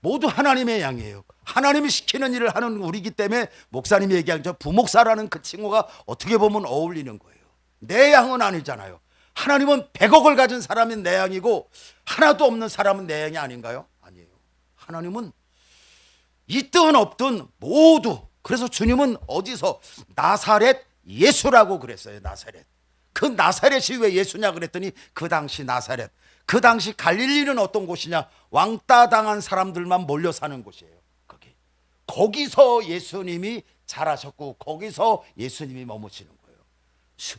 모두 하나님의 양이에요. 하나님이 시키는 일을 하는 우리이기 때문에 목사님이 얘기한 저 부목사라는 그 칭호가 어떻게 보면 어울리는 거예요. 내 양은 아니잖아요. 하나님은 100억을 가진 사람은 내 양이고 하나도 없는 사람은 내 양이 아닌가요? 아니에요. 하나님은 있든 없든 모두. 그래서 주님은 어디서 나사렛 예수라고 그랬어요. 나사렛. 그 나사렛이 왜 예수냐 그랬더니 그 당시 나사렛, 그 당시 갈릴리는 어떤 곳이냐, 왕따 당한 사람들만 몰려 사는 곳이에요. 거기서 예수님이 자라셨고 거기서 예수님이 머무시는 거예요.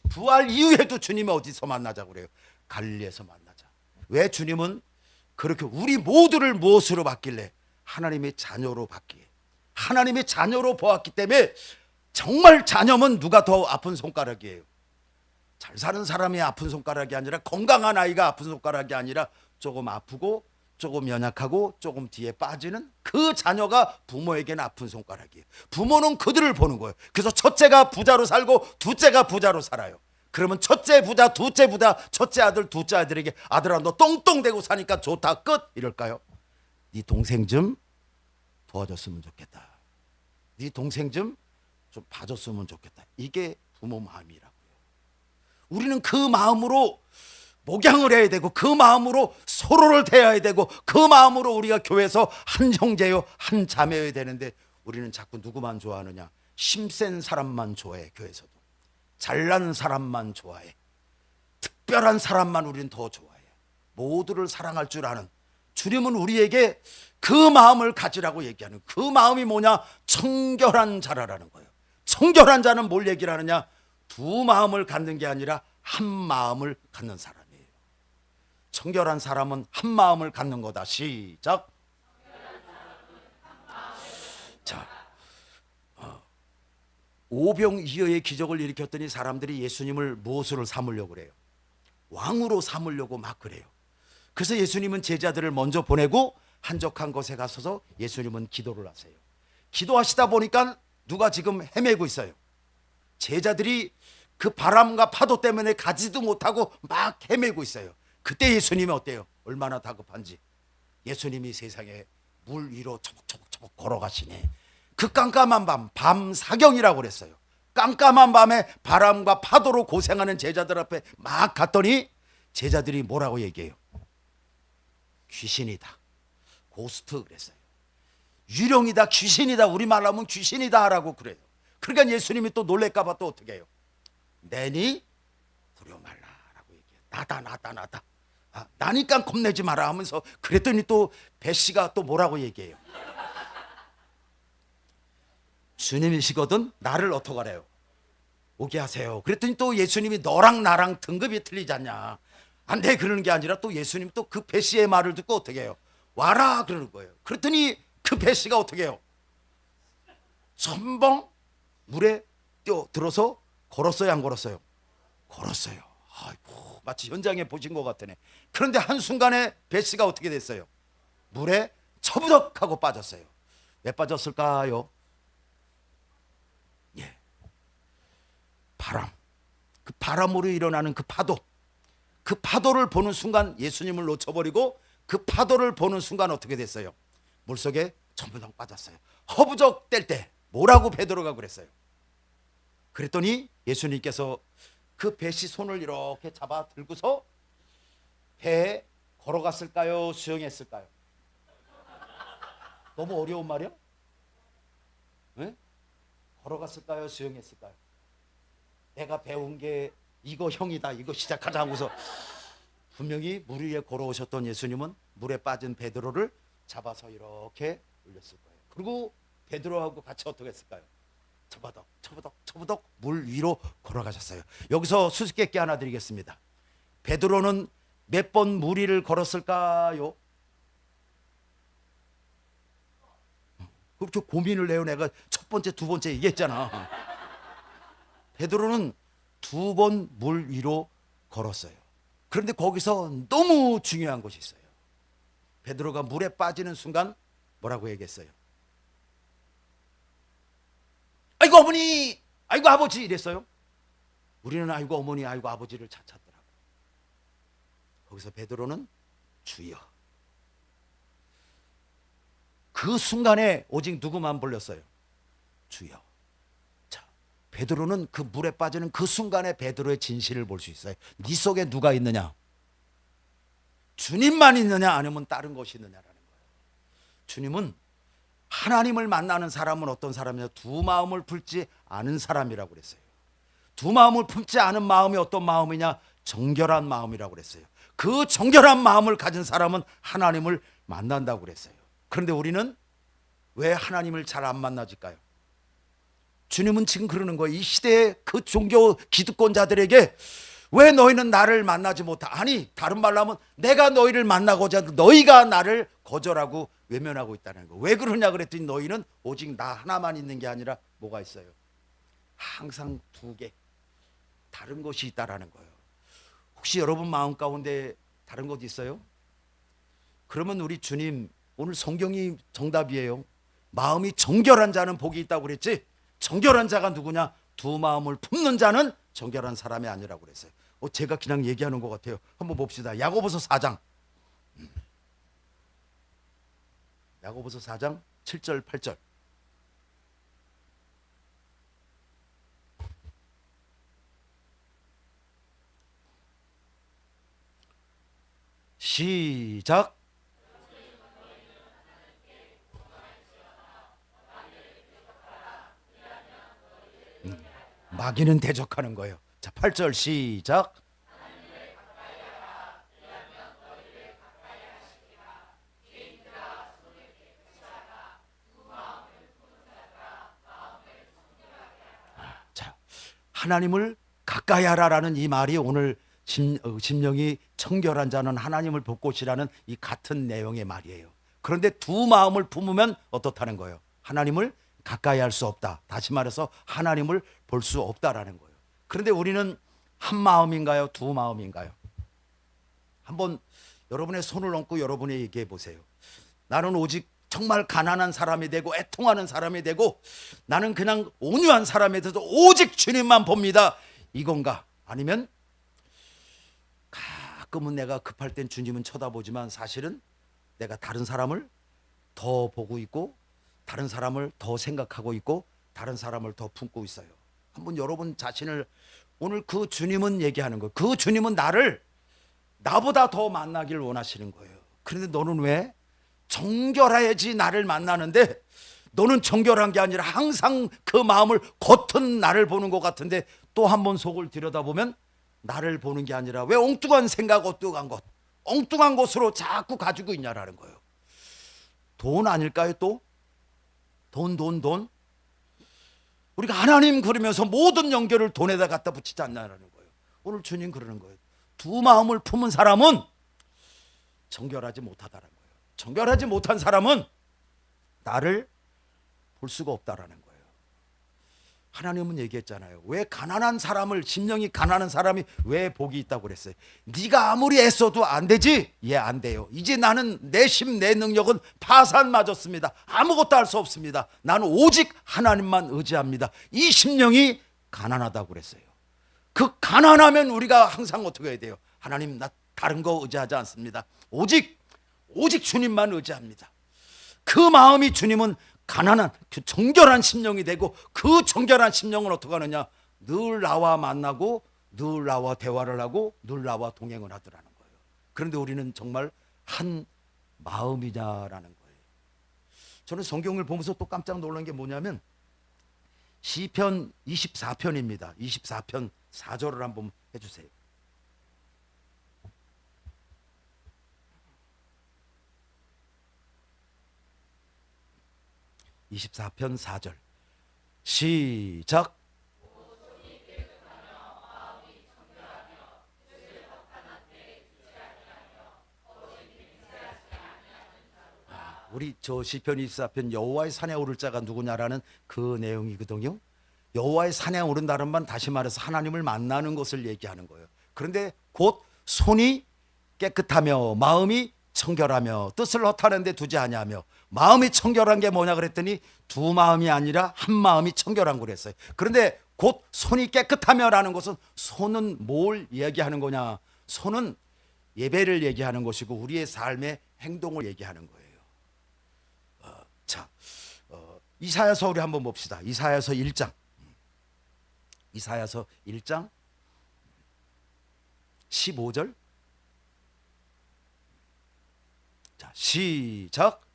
부활 이후에도 주님이 어디서 만나자고 그래요? 갈릴리에서 만나자. 왜? 주님은 그렇게 우리 모두를 무엇으로 봤길래? 하나님의 자녀로 봤기에, 하나님의 자녀로 보았기 때문에. 정말 자녀면 누가 더 아픈 손가락이에요? 잘 사는 사람이 아픈 손가락이 아니라, 건강한 아이가 아픈 손가락이 아니라 조금 아프고 조금 연약하고 조금 뒤에 빠지는 그 자녀가 부모에게는 아픈 손가락이에요. 부모는 그들을 보는 거예요. 그래서 첫째가 부자로 살고 둘째가 부자로 살아요. 그러면 첫째 부자, 둘째 부자, 첫째 아들, 둘째 아들에게 아들아 너 똥똥대고 사니까 좋다 끝 이럴까요? 네 동생 좀 도와줬으면 좋겠다. 네 동생 좀 봐줬으면 좋겠다. 이게 부모 마음이라고요. 우리는 그 마음으로 목양을 해야 되고 그 마음으로 서로를 대해야 되고 그 마음으로 우리가 교회에서 한 형제요 한 자매여야 되는데, 우리는 자꾸 누구만 좋아하느냐? 힘센 사람만 좋아해. 교회에서도 잘난 사람만 좋아해. 특별한 사람만 우리는 더 좋아해. 모두를 사랑할 줄 아는 주님은 우리에게 그 마음을 가지라고 얘기하는, 그 마음이 뭐냐? 청결한 자라라는 거예요. 청결한 자는 뭘 얘기를 하느냐? 두 마음을 갖는 게 아니라 한 마음을 갖는 사람이에요. 청결한 사람은 한 마음을 갖는 거다. 시작. 자, 오병이어의 기적을 일으켰더니 사람들이 예수님을 무엇으로 삼으려고 그래요? 왕으로 삼으려고 막 그래요. 그래서 예수님은 제자들을 먼저 보내고 한적한 곳에 가서서 예수님은 기도를 하세요. 기도하시다 보니까 누가 지금 헤매고 있어요? 제자들이 그 바람과 파도 때문에 가지도 못하고 막 헤매고 있어요. 그때 예수님이 어때요? 얼마나 다급한지. 예수님이 세상에 물 위로 처벅처벅 걸어가시네. 그 깜깜한 밤, 밤 사경이라고 그랬어요. 깜깜한 밤에 바람과 파도로 고생하는 제자들 앞에 막 갔더니 제자들이 뭐라고 얘기해요? 귀신이다. 고스트 그랬어요. 유령이다, 귀신이다. 우리말로 하면 귀신이다 라고 그래요. 그러니까 예수님이 또 놀랄까봐 또 어떻게 해요? 내니 두려워 말라라고 얘기해요. 나다. 나니까 겁내지 마라 하면서, 그랬더니 또 배씨가 또 뭐라고 얘기해요? 주님이시거든 나를 어떡하래요? 오게 하세요. 그랬더니 또 예수님이 너랑 나랑 등급이 틀리지 않냐? 안 돼 그러는 게 아니라 또 예수님 또 그 배씨의 말을 듣고 어떻게 해요? 와라 그러는 거예요. 그랬더니 그 배씨가 어떻게 해요? 첨벙 물에 뛰어들어서 걸었어요 안 걸었어요? 걸었어요. 아이고, 마치 현장에 보신 것 같으네. 그런데 한순간에 배씨가 어떻게 됐어요? 물에 처부덕하고 빠졌어요. 왜 빠졌을까요? 바람, 그 바람으로 일어나는 그 파도, 그 파도를 보는 순간 예수님을 놓쳐버리고 그 파도를 보는 순간 어떻게 됐어요? 물속에 전부 빠졌어요. 허부적 뗄 때 뭐라고 베드로가 그랬어요? 그랬더니 예수님께서 그 배씨 손을 이렇게 잡아 들고서 배에 걸어갔을까요? 수영했을까요? 너무 어려운 말이야? 네? 걸어갔을까요? 수영했을까요? 내가 배운 게 이거 형이다, 이거 시작하자 하고서 분명히 물 위에 걸어오셨던 예수님은 물에 빠진 베드로를 잡아서 이렇게 올렸을 거예요. 그리고 베드로하고 같이 어떻게 했을까요? 처부덕 물 위로 걸어가셨어요. 여기서 수수께끼 하나 드리겠습니다. 베드로는 몇 번 물 위를 걸었을까요? 그렇게 고민을 해요. 내가 첫 번째, 두 번째 얘기했잖아. 베드로는 2번 물 위로 걸었어요. 그런데 거기서 너무 중요한 것이 있어요. 베드로가 물에 빠지는 순간 뭐라고 얘기했어요? 아이고 어머니, 아이고 아버지 이랬어요. 우리는 아이고 어머니, 아이고 아버지를 찾더라고. 거기서 베드로는 주여, 그 순간에 오직 누구만 불렀어요? 주여. 자, 베드로는 그 물에 빠지는 그 순간에 베드로의 진실을 볼 수 있어요. 네 속에 누가 있느냐? 주님만 있느냐 아니면 다른 것이 있느냐라는 거예요. 주님은 하나님을 만나는 사람은 어떤 사람이냐? 두 마음을 품지 않은 사람이라고 그랬어요. 두 마음을 품지 않은 마음이 어떤 마음이냐? 정결한 마음이라고 그랬어요. 그 정결한 마음을 가진 사람은 하나님을 만난다고 그랬어요. 그런데 우리는 왜 하나님을 잘 안 만나질까요? 주님은 지금 그러는 거예요. 이 시대의 그 종교 기득권자들에게 왜 너희는 나를 만나지 못하? 아니, 다른 말로 하면 내가 너희를 만나고자 너희가 나를 거절하고 외면하고 있다는 거예요. 왜 그러냐 그랬더니 너희는 오직 나 하나만 있는 게 아니라 뭐가 있어요? 항상 두 개, 다른 것이 있다라는 거예요. 혹시 여러분 마음 가운데 다른 것 있어요? 그러면 우리 주님, 오늘 성경이 정답이에요. 마음이 정결한 자는 복이 있다고 그랬지? 정결한 자가 누구냐? 두 마음을 품는 자는 정결한 사람이 아니라고 그랬어요. 제가 그냥 얘기하는 것 같아요. 한번 봅시다. 야고보서 4장. 야고보서 4장 7절 8절. 시작. 마귀는 대적하는 거예요. 자, 8절 시작. 자, 하나님을 가까이 하라라는 이 말이 오늘 심령이 청결한 자는 하나님을 볼 곳이라는 이 같은 내용의 말이에요. 그런데 두 마음을 품으면 어떻다는 거예요? 하나님을 가까이 할 수 없다. 다시 말해서 하나님을 볼 수 없다라는 거예요. 그런데 우리는 한 마음인가요? 두 마음인가요? 한번 여러분의 손을 얹고 여러분이 얘기해 보세요. 나는 오직 정말 가난한 사람이 되고 애통하는 사람이 되고 나는 그냥 온유한 사람이 돼서 오직 주님만 봅니다. 이건가? 아니면 가끔은 내가 급할 땐 주님은 쳐다보지만 사실은 내가 다른 사람을 더 보고 있고 다른 사람을 더 생각하고 있고 다른 사람을 더 품고 있어요. 한번 여러분 자신을 오늘 그 주님은 얘기하는 거예요. 그 주님은 나를 나보다 더 만나길 원하시는 거예요. 그런데 너는 왜 정결해야지 나를 만나는데 너는 정결한 게 아니라 항상 그 마음을 겉은 나를 보는 것 같은데 또 한 번 속을 들여다보면 나를 보는 게 아니라 왜 엉뚱한 생각, 엉뚱한 것으로 자꾸 가지고 있냐라는 거예요. 돈 아닐까요 또? 돈. 우리가 하나님 그러면서 모든 연결을 돈에다 갖다 붙이지 않냐라는 거예요. 오늘 주님 그러는 거예요. 두 마음을 품은 사람은 정결하지 못하다라는 거예요. 정결하지 못한 사람은 나를 볼 수가 없다라는 거예요. 하나님은 얘기했잖아요. 왜 가난한 사람을, 심령이 가난한 사람이 왜 복이 있다고 그랬어요? 네가 아무리 애써도 안 되지? 예, 안 돼요. 이제 나는 내 힘, 내 능력은 파산 맞았습니다. 아무것도 할 수 없습니다. 나는 오직 하나님만 의지합니다. 이 심령이 가난하다고 그랬어요. 그 가난하면 우리가 항상 어떻게 해야 돼요? 하나님, 나 다른 거 의지하지 않습니다. 오직 주님만 의지합니다. 그 마음이 주님은 가난한 그 정결한 심령이 되고 그 정결한 심령은 어떻게 하느냐? 늘 나와 만나고 늘 나와 대화를 하고 늘 나와 동행을 하더라는 거예요. 그런데 우리는 정말 한 마음이냐라는 거예요. 저는 성경을 보면서 또 깜짝 놀란 게 뭐냐면 시편 24편입니다. 24편 4절을 한번 해주세요. (24편 4절) 시작. 우리 저 시편 24편 여호와의 산에 오를 자가 누구냐라는 그 내용이거든요. 여호와의 산에 오른다는 말, 다시 말해서 하나님을 만나는 것을 얘기하는 거예요. 그런데 곧 손이 깨끗하며 마음이 청결하며 뜻을 허탄한 데 두지 아니하며, 마음이 청결한 게 뭐냐 그랬더니 두 마음이 아니라 한 마음이 청결한 거랬어요. 그런데 곧 손이 깨끗하며라는 것은, 손은 뭘 얘기하는 거냐? 손은 예배를 얘기하는 것이고 우리의 삶의 행동을 얘기하는 거예요. 자, 이사야서 우리 한번 봅시다. 이사야서 1장. 이사야서 1장 15절. 자, 시작.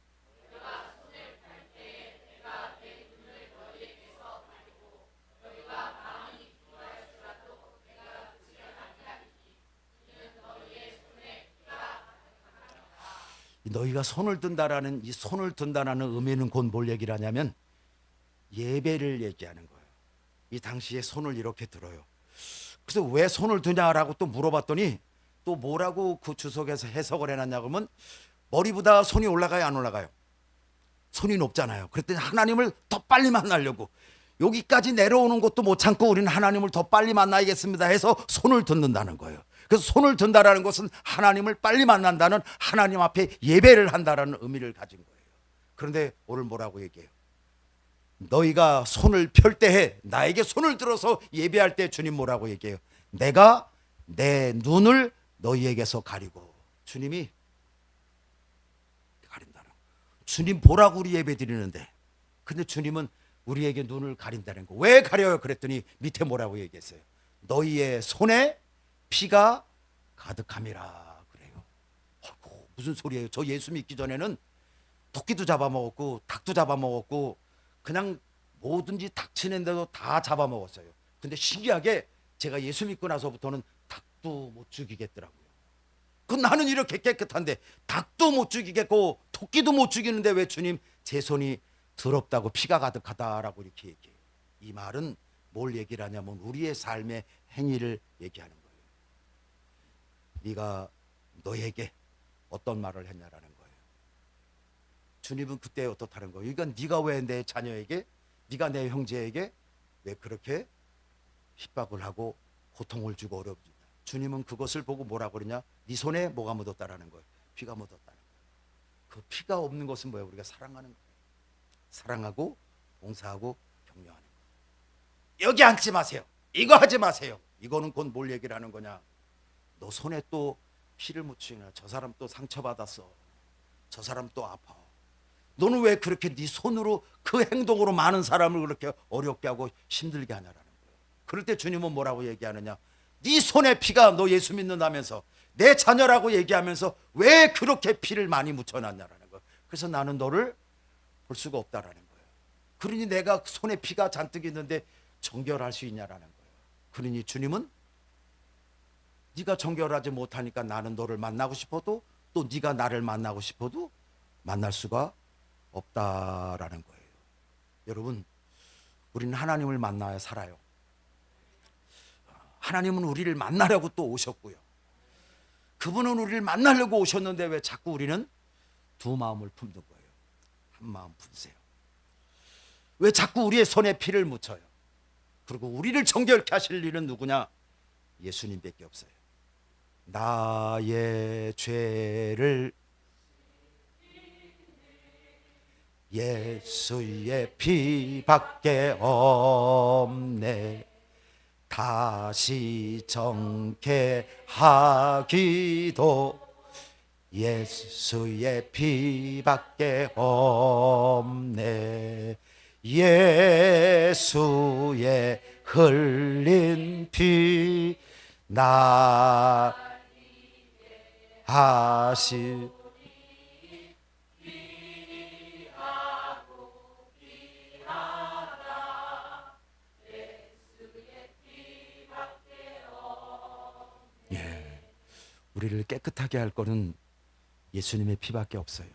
너희가 손을 든다라는 이 손을 든다라는 의미는 곧 뭘 얘기를 하냐면 예배를 얘기하는 거예요. 이 당시에 손을 이렇게 들어요. 그래서 왜 손을 드냐라고 또 물어봤더니 또 뭐라고 그 주석에서 해석을 해놨냐 그러면 머리보다 손이 올라가요, 안 올라가요? 손이 높잖아요. 그랬더니 하나님을 더 빨리 만나려고 여기까지 내려오는 것도 못 참고 우리는 하나님을 더 빨리 만나야겠습니다 해서 손을 든다는 거예요. 그래서 손을 든다라는 것은 하나님을 빨리 만난다는, 하나님 앞에 예배를 한다라는 의미를 가진 거예요. 그런데 오늘 뭐라고 얘기해요? 너희가 손을 펼 때에, 나에게 손을 들어서 예배할 때 주님 뭐라고 얘기해요? 내가 내 눈을 너희에게서 가리고. 주님이 가린다는 거예요. 주님 보라고 우리 예배 드리는데, 근데 주님은 우리에게 눈을 가린다는 거. 왜 가려요? 그랬더니 밑에 뭐라고 얘기했어요? 너희의 손에 피가 가득함이라 그래요. 무슨 소리예요? 저 예수 믿기 전에는 토끼도 잡아먹었고 닭도 잡아먹었고 그냥 뭐든지 닥치는 데도 다 잡아먹었어요. 근데 신기하게 제가 예수 믿고 나서부터는 닭도 못 죽이겠더라고요. 그 나는 이렇게 깨끗한데 닭도 못 죽이겠고 토끼도 못 죽이는데 왜 주님 제 손이 더럽다고 피가 가득하다라고 이렇게 얘기해요. 이 말은 뭘 얘기를 하냐면 우리의 삶의 행위를 얘기하는 거예요. 네가 너에게 어떤 말을 했냐라는 거예요. 주님은 그때 어떻다는 거예요? 그러니까 네가 왜 내 자녀에게, 네가 내 형제에게 왜 그렇게 핍박을 하고 고통을 주고 어렵다. 주님은 그것을 보고 뭐라고 그러냐? 네 손에 뭐가 묻었다라는 거예요. 피가 묻었다는 거예요. 그 피가 없는 것은 뭐예요? 우리가 사랑하는 거예요. 사랑하고 봉사하고 격려하는 거예요. 여기 앉지 마세요. 이거 하지 마세요. 이거는 곧 뭘 얘기를 하는 거냐? 너 손에 또 피를 묻히냐? 저 사람 또 상처받았어. 저 사람 또 아파. 너는 왜 그렇게 네 손으로 그 행동으로 많은 사람을 그렇게 어렵게 하고 힘들게 하냐라는 거예요. 그럴 때 주님은 뭐라고 얘기하느냐? 네 손에 피가, 너 예수 믿는다면서 내 자녀라고 얘기하면서 왜 그렇게 피를 많이 묻혀놨냐라는 거예요. 그래서 나는 너를 볼 수가 없다라는 거예요. 그러니 내가 손에 피가 잔뜩 있는데 정결할 수 있냐라는 거예요. 그러니 주님은 네가 정결하지 못하니까 나는 너를 만나고 싶어도 또 네가 나를 만나고 싶어도 만날 수가 없다라는 거예요. 여러분, 우리는 하나님을 만나야 살아요. 하나님은 우리를 만나려고 또 오셨고요. 그분은 우리를 만나려고 오셨는데 왜 자꾸 우리는 두 마음을 품는 거예요? 한 마음 품으세요. 왜 자꾸 우리의 손에 피를 묻혀요? 그리고 우리를 정결케 하실 일은 누구냐? 예수님밖에 없어요. 나의 죄를 예수의 피밖에 없네. 다시 정케하기도 예수의 피밖에 없네. 예수의 흘린 피 나 하시. 예, 우리를 깨끗하게 할 거는 예수님의 피밖에 없어요.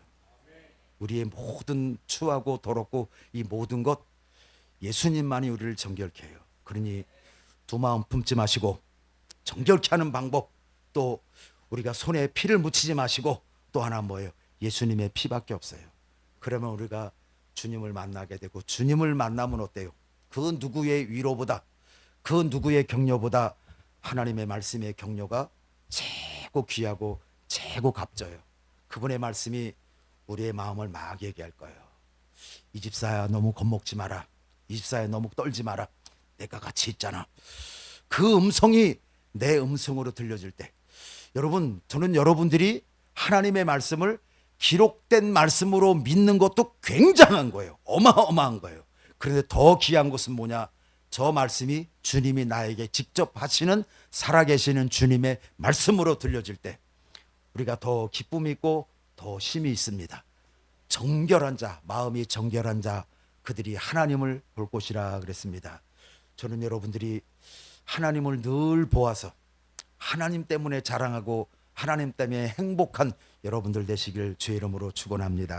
우리의 모든 추하고 더럽고 이 모든 것 예수님만이 우리를 정결케 해요. 그러니 두 마음 품지 마시고 정결케 하는 방법, 또 우리가 손에 피를 묻히지 마시고 또 하나 뭐예요? 예수님의 피밖에 없어요. 그러면 우리가 주님을 만나게 되고, 주님을 만나면 어때요? 그 누구의 위로보다, 그 누구의 격려보다 하나님의 말씀의 격려가 최고 귀하고 최고 값져요. 그분의 말씀이 우리의 마음을 막 얘기할 거예요. 이 집사야 너무 겁먹지 마라. 이 집사야 너무 떨지 마라. 내가 같이 있잖아. 그 음성이 내 음성으로 들려질 때, 여러분, 저는 여러분들이 하나님의 말씀을 기록된 말씀으로 믿는 것도 굉장한 거예요. 어마어마한 거예요. 그런데 더 귀한 것은 뭐냐? 저 말씀이 주님이 나에게 직접 하시는 살아계시는 주님의 말씀으로 들려질 때 우리가 더 기쁨이 있고 더 힘이 있습니다. 정결한 자, 마음이 정결한 자, 그들이 하나님을 볼 것이라 그랬습니다. 저는 여러분들이 하나님을 늘 보아서 하나님 때문에 자랑하고 하나님 때문에 행복한 여러분들 되시길 주의 이름으로 축원합니다.